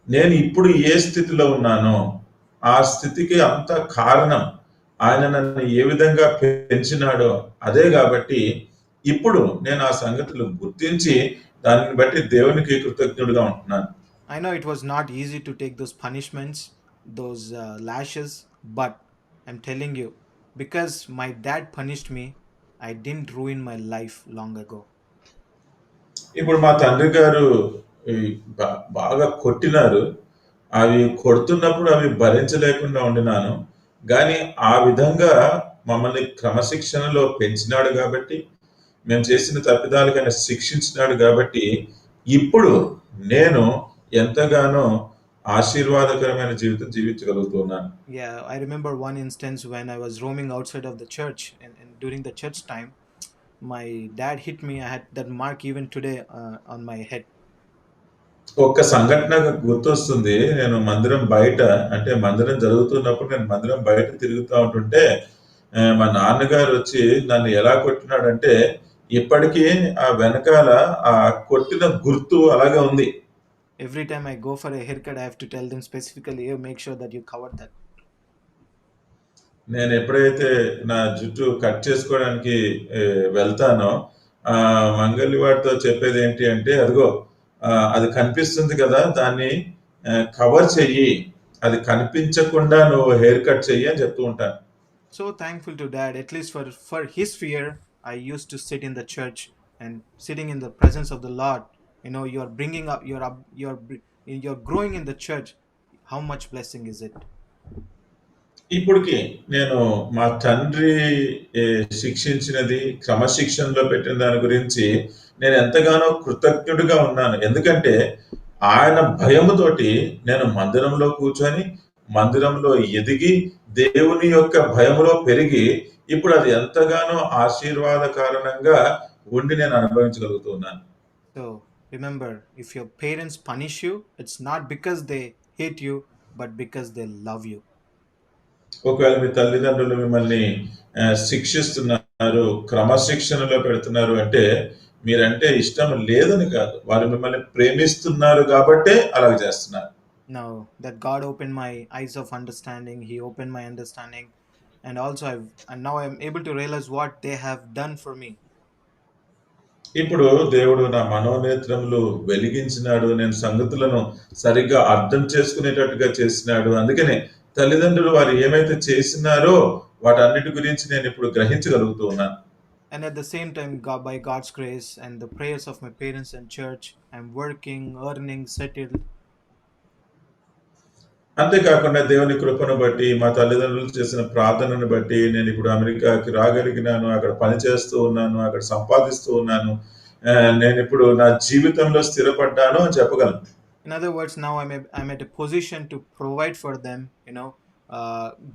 నేను ఇప్పుడు ఏ స్థితిలో ఉన్నానో ఆ స్థితికి అంత కారణం ఆయన నన్ను ఏ విధంగా పెంచినాడో అదే కాబట్టి ఇప్పుడు నేను ఆ సంగతులు గుర్తించి దానిని బట్టి దేవునికి కృతజ్ఞుడిగా ఉంటున్నాను. I know it was not easy to take those punishments, those lashes, but I'm telling you, because my dad punished me, I didn't ruin my life long ago. ఇప్పుడు మా తండ్రి గారు ఈ బాగా కొట్టినారు. అవి కొడుతున్నప్పుడు అవి భరించలేకుండా ఉండినాను. గానీ ఆ విధంగా మమ్మల్ని క్రమశిక్షణలో పెంచినాడు గాబట్టి, మేము చేసిన తప్పిదాలకు ఆయన శిక్షించినాడు గాబట్టి, ఇప్పుడు నేను ఎంతగానో ఆశీర్వాదకరమైన జీవితం జీవించగలుగుతున్నాను. Yeah, I remember one instance when I was roaming outside of the church, and during the church time, my dad hit me. I had that mark even today on my head. ఒక్క సంఘటన గుర్తొస్తుంది. నేను మందిరం బయట అంటే మందిరం జరుగుతున్నప్పుడు నేను మందిరం బయట తిరుగుతా ఉంటుంటే మా నాన్నగారు వచ్చి నన్ను ఎలా కొట్టినాడంటే ఇప్పటికీ ఆ వెనకాల ఆ కొట్టిన గుర్తు అలాగే ఉంది. Every time I go for a haircut, I have to tell them specifically, "Hey, make sure that you cover that." నేను ఎప్పుడైతే నా జుట్టు కట్ చేసుకోవడానికి వెళ్తానో మంగళి వాడితో చెప్పేది ఏంటి అంటే, అదిగో అది కనిపిస్తుంది కదా, దాన్ని కవర్ చెయ్యి, అది కనిపించకుండా నువ్వు హెయిర్ కట్ చెయ్యి అని చెప్తూ ఉంటాను. So thankful to dad, at least for his fear, I used to sit in the church, and sitting in the presence of the Lord, you're bringing up, you're growing in the church. How much blessing is it? ఇప్పటికి నేను మా తండ్రి శిక్షించినది, క్రమశిక్షణలో పెట్టిన దాని గురించి నేను ఎంతగానో కృతజ్ఞుడిగా ఉన్నాను. ఎందుకంటే ఆయన భయముతోటి నేను మందిరంలో కూర్చొని, మందిరంలో ఎదిగి, దేవుని యొక్క భయములో పెరిగి, ఇప్పుడు అది ఎంతగానో ఆశీర్వాద కారణంగా ఉండి నేను అనుభవించగలుగుతున్నాను. So remember, if your parents punish you, it's not because they hate you, but because they love you. ఒకవేళ మీ తల్లిదండ్రులు మిమ్మల్ని శిక్షిస్తున్నారు, క్రమశిక్షణలో పెడుతున్నారు అంటే మీరంటే ఇష్టం లేదని కాదు, వారు మిమ్మల్ని ప్రేమిస్తున్నారు కాబట్టే అలాగ చేస్తున్నారు. Now that God opened my eyes of understanding, he opened my understanding, and also now I'm able to realize what they have done for me. ఇప్పుడు దేవుడు నా మనోనేత్రములు వెలిగించినాడు, నేను సంగతులను సరిగ్గా అర్థం చేసుకునేటట్టుగా చేసినాడు. అందుకనే తల్లిదండ్రులు వారు ఏమైతే చేసినారో వాటన్నిటి గురించి నేను ఇప్పుడు గ్రహించగలుగుతూ ఉన్నాను. And at the same time, by God's grace and the prayers of my parents and church, I'm working, earning, settled. అంతేకాకుండా దేవుని కృపను బట్టి, మా తల్లిదండ్రులు చేసిన ప్రార్థనను బట్టి నేను ఇప్పుడు అమెరికాకి రాగలిగినాను, అక్కడ పని చేస్తూ ఉన్నాను, అక్కడ సంపాదిస్తూ ఉన్నాను. నేను ఇప్పుడు నా జీవితంలో స్థిరపడ్డాను అని చెప్పగలను. In other words, now I'm at a position to provide for them,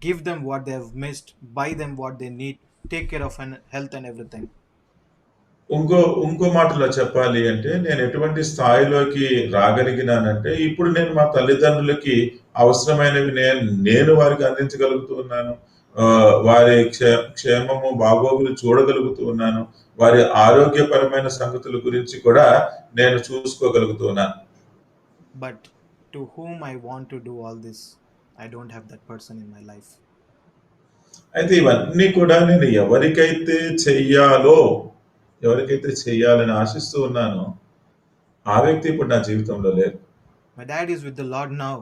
give them what they have missed, buy them what they need, take care of health and everything. ఇంకో ఇంకో మాటలో చెప్పాలి అంటే నేను ఎటువంటి స్థాయిలోకి రాగలిగినానంటే ఇప్పుడు నేను మా తల్లిదండ్రులకి అవసరమైనవి నేను వారికి అందించగలుగుతూ ఉన్నాను. వారి క్షేమము బాగోగులు చూడగలుగుతూ ఉన్నాను. వారి ఆరోగ్యపరమైన సంగతుల గురించి కూడా నేను చూసుకోగలుగుతూ ఉన్నాను. But to whom I want to do all this, I don't have that person in my life. అయితే ఇవన్నీ కూడా నేను ఎవరికైతే చెయ్యాలని ఆశిస్తూ ఉన్నానో ఆ వ్యక్తి ఇప్పుడు నా జీవితంలో లేరు. My dad is with the Lord now.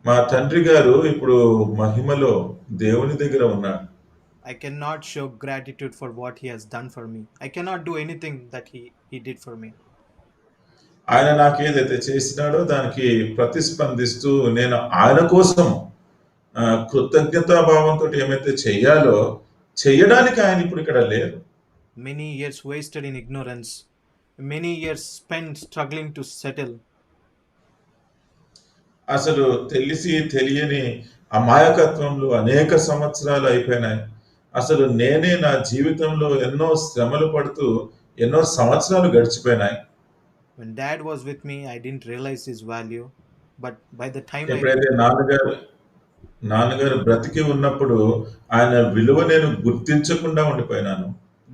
మా తండ్రి గారు ఇప్పుడు మహిమలో దేవుని దగ్గర ఉన్నాడు. I cannot show gratitude for what he has done for me. I cannot do anything that he did for me. ఆయన నాకు ఏదైతే చేసినాడో దానికి ప్రతిస్పందిస్తూ నేను ఆయన కోసం కృతజ్ఞతాభావంతో ఏమైతే చెయ్యాలో చెయ్యడానికి ఆయన ఇప్పుడు ఇక్కడ లేరు. Many years wasted in ignorance, many years spent struggling to settle. అసలు తెలిసి తెలియని అమాయకత్వంలో అనేక సంవత్సరాలు అయిపోయినాయి. అసలు నేనే నా జీవితంలో ఎన్నో శ్రమలు పడుతూ ఎన్నో సంవత్సరాలు గడిచిపోయినాయి. When dad was with me, I didn't realize his value, but by the time ఎప్పుడైతే నాన్నగారు బ్రతికి ఉన్నప్పుడు ఆయన విలువ నేను గుర్తించకుండా ఉండిపోయినాను.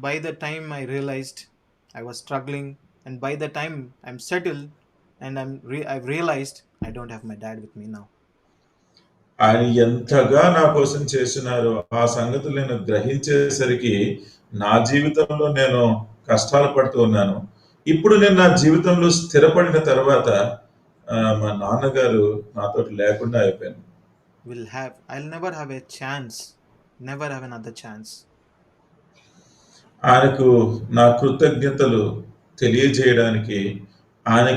by the time I realized I was struggling, and by the time I'm settled and I've realized I don't have my dad with me now. ఆయన ఎంతగా నా కోసం చేసినారో ఆ సంగతులు నేను గ్రహించేసరికి నా జీవితంలో నేను కష్టాలు పడుతూ ఉన్నాను. ఇప్పుడు నేను నా జీవితంలో స్థిరపడిన తర్వాత మా నాన్నగారు నాతోటి లేకుండా అయిపోయాను. I'll never have a chance, never have another chance. ఆయనకు నా కృతజ్ఞతలు తెలియజేయడానికి ఆయన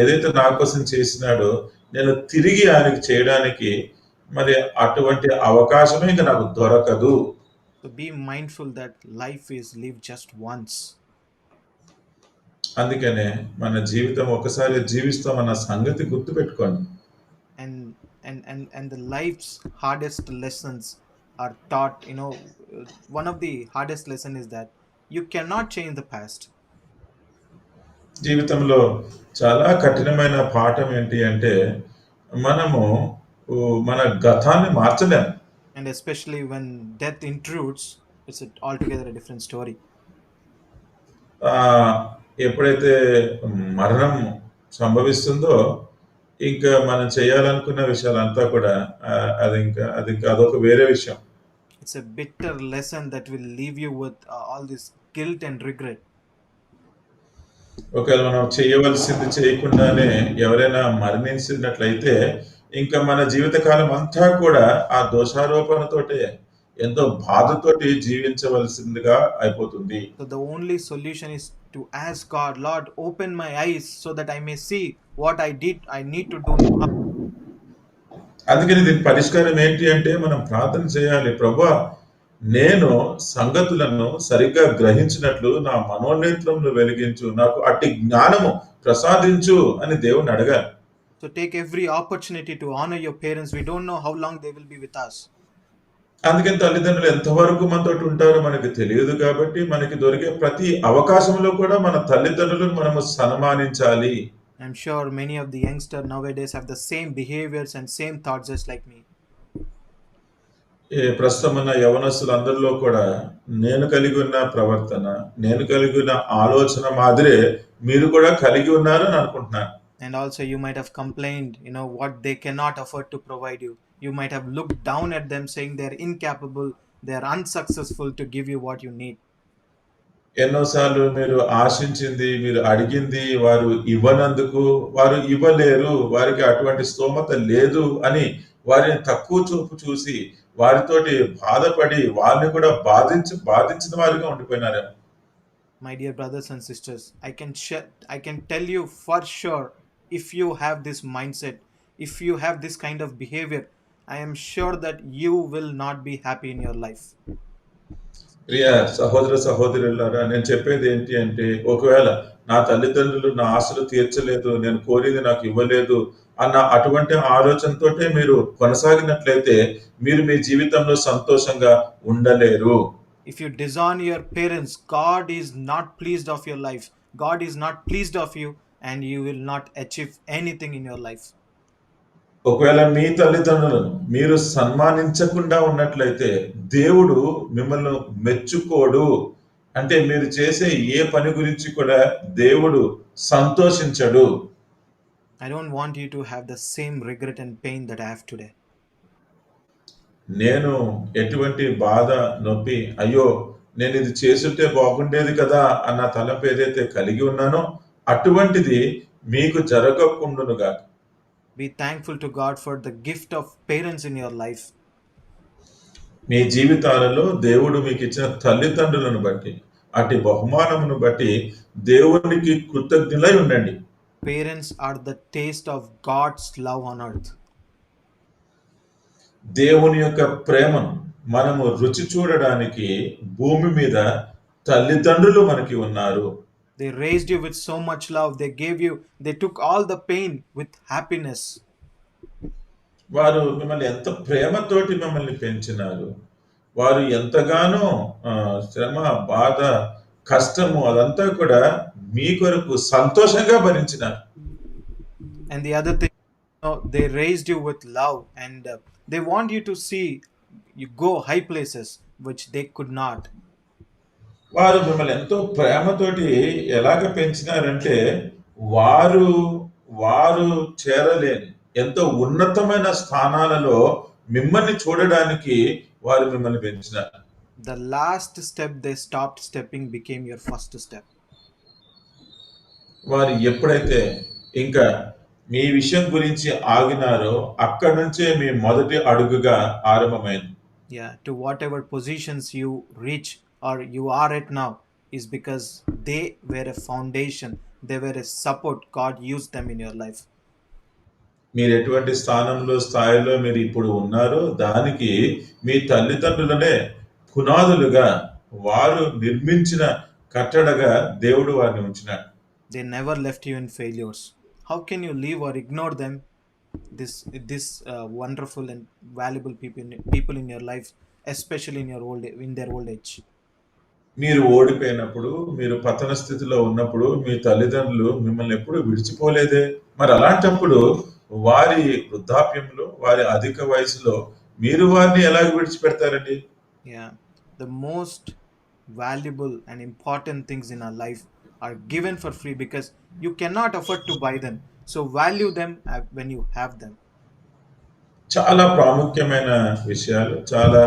ఏదైతే నా కోసం చేసినాడో నేను తిరిగి ఆయనకి చేయడానికి మరి అటువంటి అవకాశమే ఇంకా నాకు దొరకదు. So be mindful that life is lived just once. అందుకనే మన జీవితం ఒకసారి జీవిస్తామన్న సంగతి గుర్తుపెట్టుకోండి. And the life's hardest lessons are taught, one of the hardest lesson is that you cannot change the past. జీవితంలో చాలా కఠినమైన పాఠం ఏంటి అంటే మనము మన గతాన్ని మార్చలేం. And especially when death intrudes, it's altogether a different story. ఎప్పుడైతే మరణం సంభవిస్తుందో ఇంకా మనం చేయాలనుకున్న విషయాలంతా కూడా అదొక వేరే విషయం. It's a bitter lesson that will leave you with all this guilt and regret. ఒకవేళ మనం చేయవలసింది చేయకుండానే ఎవరైనా మరణించినట్లయితే ఇంకా మన జీవితకాలం అంతా కూడా ఆ దోషారోపణతోటే ఎంతో బాధతోటి జీవించవలసిందిగా అయిపోతుంది. So the only solution is to ask God, Lord, open my eyes so that I may see what I need to do now. అందుకని దీని పరిష్కారం ఏంటి అంటే మనం ప్రార్థన చేయాలి. ప్రభువా, నేను సంగతులను సరిగ్గా గ్రహించినట్లు నా మనోనేత్రములు వెలిగించు, నాకు అట్టి జ్ఞానము ప్రసాదించు అని దేవుని అడగాలి. So take every opportunity to honor your parents. We don't know how long they will be with us. అందుకని తల్లిదండ్రులు ఎంతవరకు మనతో ఉంటారో మనకి తెలియదు కాబట్టి మనకి దొరికే ప్రతి అవకాశంలో కూడా మన తల్లిదండ్రులను మనము సన్మానించాలి. I'm sure many of the youngsters nowadays have the same behaviors and same thoughts just like me. ప్రస్తుతం ఉన్న యవనస్తులందరిలో కూడా నేను కలిగి ఉన్న ప్రవర్తన, నేను కలిగి ఉన్న ఆలోచన మాదిరే మీరు కూడా కలిగి ఉన్నారని అనుకుంటున్నాను. And also you might have complained, what they cannot afford to provide you. You might have looked down at them saying they're incapable, they're unsuccessful to give you what you need. ఎన్నోసార్లు మీరు ఆశించింది, మీరు అడిగింది వారు ఇవ్వనందుకు, వారు ఇవ్వలేరు, వారికి అటువంటి స్తోమత లేదు అని వారిని తక్కువ చూపు చూసి వారితోటి బాధపడి వారిని కూడా బాధించిన వారిగా ఉండిపోయినారేమో. My dear brothers and sisters, I can tell you for sure, if you have this mindset, if you have this kind of behavior, I am sure that you will not be happy in your life. ప్రియ సహోదరులారా, నేను చెప్పేది ఏంటి అంటే ఒకవేళ నా తల్లిదండ్రులు నా ఆశలు తీర్చలేదు, నేను కోరింది నాకు ఇవ్వలేదు అన్న అటువంటి ఆలోచనతోటే మీరు కొనసాగినట్లయితే మీరు మీ జీవితంలో సంతోషంగా ఉండలేరు. If you disown your parents, God is not pleased of your life. God is not pleased of you, and you will not achieve anything in your life. ఒకవేళ మీ తల్లిదండ్రులను మీరు సన్మానించకుండా ఉన్నట్లయితే దేవుడు మిమ్మల్ని మెచ్చుకోడు. అంటే మీరు చేసే ఏ పని గురించి కూడా దేవుడు సంతోషించడు. I don't want you to have the same regret and pain that I have today. నేను ఎటువంటి బాధ, నొప్పి, అయ్యో నేను ఇది చేసుంటే బాగుండేది కదా అన్న తలంపు ఏదైతే కలిగి ఉన్నానో అటువంటిది మీకు జరగకుండునుగా. Be thankful to God for the gift of parents in your life. మీ జీవితాలలో దేవుడు మీకు ఇచ్చిన తల్లిదండ్రులను బట్టి అటు బహుమానమును బట్టి దేవునికి కృతజ్ఞులై ఉండండి. Parents are the taste of God's love on earth. దేవుని యొక్క ప్రేమను మనము రుచి చూడడానికి భూమి మీద తల్లిదండ్రులు మనకి ఉన్నారు. They raised you with so much love. They took all the pain with happiness. వారు మిమ్మల్ని ఎంత ప్రేమతోటి మిమ్మల్ని పెంచినారు. వారు ఎంతగానో శ్రమ, బాధ, కష్టము అదంతా కూడా మీ కొరకు సంతోషంగా భరించినారు. And the other thing, they raised you with love, and they want you to see you go high places which they could not. వారు మిమ్మల్ని ఎంతో ప్రేమతోటి ఎలాగ పెంచినారంటే వారు వారు చేరలేని ఎంతో ఉన్నతమైన స్థానాలలో మిమ్మల్ని చూడడానికి వారు మిమ్మల్ని పెంచినారు. The last step they stopped stepping became your first step. వారు ఎప్పుడైతే ఇంకా మీ విషయం గురించి ఆగినారో అక్కడి నుంచే మీ మొదటి అడుగుగా ఆరంభమైంది. Yeah, to whatever positions you reach or you are at now is because they were a foundation, they were a support. God used them in your life. మీరు ఎటువంటి స్థాయిలో మీరు ఇప్పుడు ఉన్నారో దానికి మీ తల్లిదండ్రులనే పునాదులుగా వారు నిర్మించిన కట్టడగా దేవుడు వారిని ఉంచినాడు. They never left you in failures. How can you leave or ignore them? This wonderful and valuable people in your life, especially in their old age. మీరు ఓడిపోయినప్పుడు, మీరు పతన స్థితిలో ఉన్నప్పుడు మీ తల్లిదండ్రులు మిమ్మల్ని ఎప్పుడు విడిచిపోలేదే. మరి అలాంటప్పుడు వారి వృద్ధాప్యంలో, వారి అధిక వయసులో మీరు వారిని ఎలాగ విడిచిపెడతారండి? Yeah, the most valuable and important things in our life are given for free because you cannot afford to buy them. So value them when you have them. చాలా ప్రాముఖ్యమైన విషయాలు, చాలా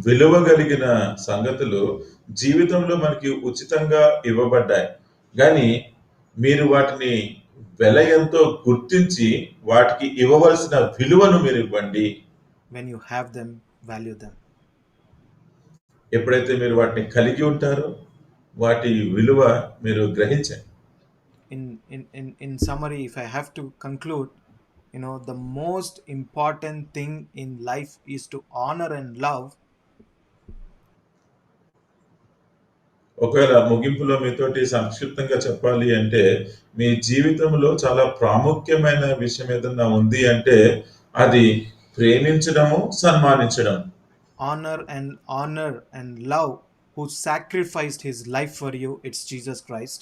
విలువ కలిగిన సంగతులు జీవితంలో మనకి ఉచితంగా ఇవ్వబడ్డాయి. కానీ మీరు వాటిని వెల ఎంతో గుర్తించి వాటికి ఇవ్వవలసిన విలువను మీరు ఇవ్వండి. When you have them, value them. ఎప్పుడైతే మీరు వాటిని కలిగి ఉంటారో వాటి విలువ మీరు గ్రహించండి. In summary, if I have to conclude, the most important thing in life is to honor and love. ఒకవేళ ముగింపులో మీతోటి సంక్షిప్తంగా చెప్పాలి అంటే మీ జీవితంలో చాలా ప్రాముఖ్యమైన విషయం ఏదన్నా ఉంది అంటే అది ప్రేమించడము, సన్మానించడం. Honor and love who sacrificed his life for you. It's Jesus Christ.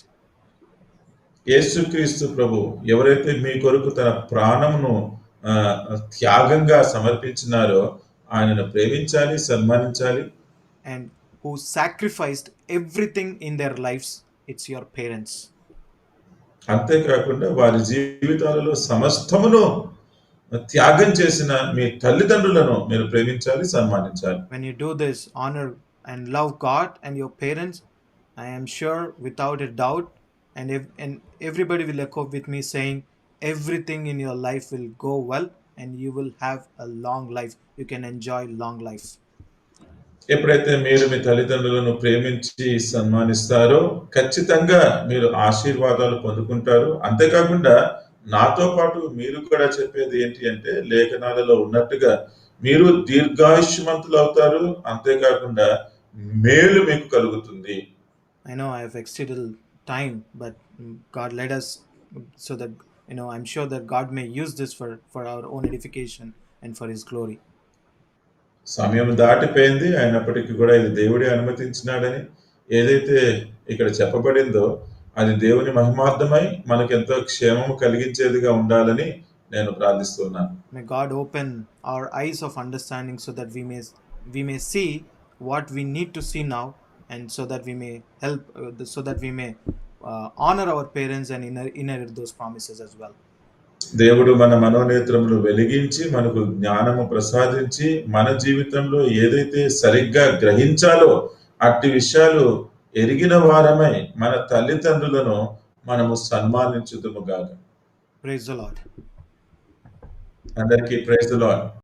యేసుక్రీస్తు ప్రభు ఎవరైతే మీ కొరకు తన ప్రాణమును త్యాగంగా సమర్పించినారో ఆయనను ప్రేమించాలి, సన్మానించాలి. And who sacrificed everything in their lives. It's your parents. అంతేకాకుండా వారి జీవితాలలో సమస్తమును త్యాగం చేసిన మీ తల్లిదండ్రులను మీరు ప్రేమించాలి, సన్మానించాలి. When you do this, honor and love God and your parents, I am sure without a doubt, and everybody will echo with me saying everything in your life will go well and you will have a long life. You can enjoy long life. ఎప్పుడైతే మీరు మీ తల్లిదండ్రులను ప్రేమించి సన్మానిస్తారో ఖచ్చితంగా మీరు ఆశీర్వాదాలు పొందుకుంటారు. అంతేకాకుండా నాతో పాటు మీరు కూడా చెప్పేది ఏంటి అంటే లేఖనాలలో ఉన్నట్టుగా మీరు దీర్ఘాయుష్మంతులు అవుతారు. అంతేకాకుండా మేలు మీకు కలుగుతుంది. I know I have exceeded time, but God led us so that I'm sure that God may use this for our own edification and for His glory. సమయం దాటిపోయింది. అయినప్పటికీ కూడా ఇది దేవుడే అనుమతించినాడని ఏదైతే ఇక్కడ చెప్పబడిందో అది దేవుని మహిమార్థమై మనకెంతో క్షేమము కలిగించేదిగా ఉండాలని నేను ప్రార్థిస్తున్నాను. May God open our eyes of understanding so that we may see what we need to see now, and so that we may help, so that we may honor our parents and inherit those promises as well. దేవుడు మన మనోనేత్రములు వెలిగించి మనకు జ్ఞానము ప్రసాదించి మన జీవితంలో ఏదైతే సరిగ్గా గ్రహించాలో అట్టి విషయాలు ఎరిగిన వారమై మన తల్లిదండ్రులను మనము సన్మానించుదుము గాక. Praise the Lord. అందరికీ ప్రైజ్ ది లార్డ్.